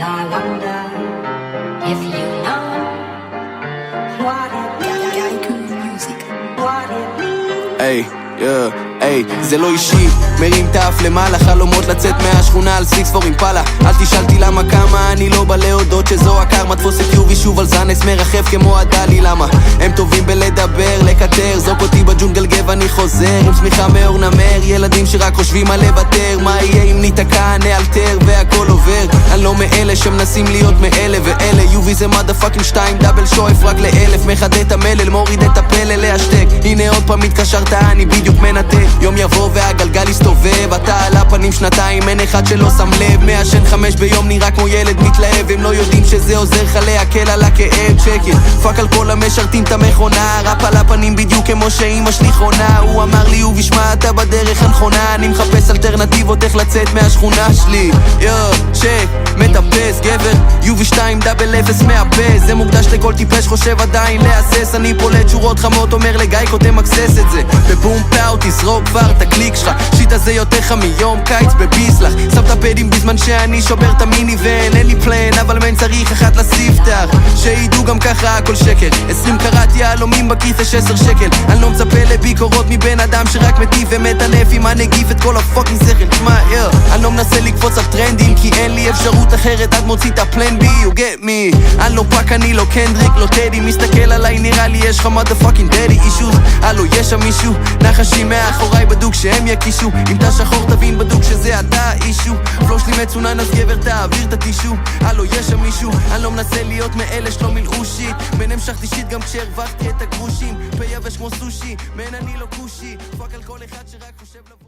I wonder if you know what it means. What it means. היי, היי, זה לא אישי, מרים תף למעלה, חלומות לצאת מהשכונה על 6-4 אימפלה. אל תשאלתי למה כמה, אני לא בא להודות שזו הקרמה. תפוס את יובי שוב על זנס, מרחב כמו הדלי. למה? הם טובים בלדבר, לקטר, זוק אותי בג'ונגל גב, אני חוזר עם צמיחה מאור נמר, ילדים שרק חושבים על לוותר. מה יהיה אם ניתקע, נאלתר והכל עובר. אני לא מאלה שמנסים להיות מאלה ואלה. יובי זה מודפאקינג 2 דאבל, שואף רק ל1000, מחד את המלל, מוריד את הפלל להשתק. הנה עוד פעם התקשרת, אני בדיוק מנתק. יום יבוא והגלגל יסתובב, אתה על הפנים שנתיים, אין אחד שלא שם לב. 105 ביום נראה כמו ילד מתלהב, הם לא יודעים שזה עוזר לך להקל על הכאב. צ'קט, פאק על כל המשרתים את המכונה, ראפ על הפנים בדיוק כמו שאמא שלי חונה. הוא אמר לי ובשמע אתה בדרך הנכונה, אני מחפש אלטרנטיבות איך לצאת מהשכונה שלי. צ'ק, מטפס גבר, יובי 2 דאבל 0 מאפס. זה מוקדש לכל טיפש חושב עדיין להסס. אני פולט שורות חמות אומר לגיא קודם אקסס את זה בבום פאו, תזרוק כבר את הקליק שלך. שיט הזה יותר לך מיום קיץ בביסלח. שם את הפדים בזמן שאני שובר את המיני ואין, אין לי פלן אבל מן צריך אחת לספתח, שידעו גם ככה הכל שקר. 20 קראט יהלומים בכיס 10 שקל. אני לא מצפה לביקורות מבן אדם שרק מטיף ומטנף עם הנגיף את כל הפוקינג שכל. תשמע אני לא מנסה לקפוץ על טרנדים כי אין לי אפשרות אחרת, עד מוציא את הפלן בי, you get me. אני לא פאק, אני לא קנדריק, לא טדי. מסתכל עליי נראה לי יש לך motherfucking daddy issues. הלו יש שם מישהו, נחשים מאחוריי בדוק שהם יקישו. אם אתה שחור תבין בדוק שזה אתה אישו. פלו שלי מצונן אז גבר תעביר את הטישו. הלו יש שם מישהו, אני לא מנסה להיות מאלה שלא מילאו שיט. מן המשכתי שיט גם כשהרווחתי את הגרושים. פה יבש כמו סושי, מן אני לא קושי. פאק על כל אחד שרק חושב לבוא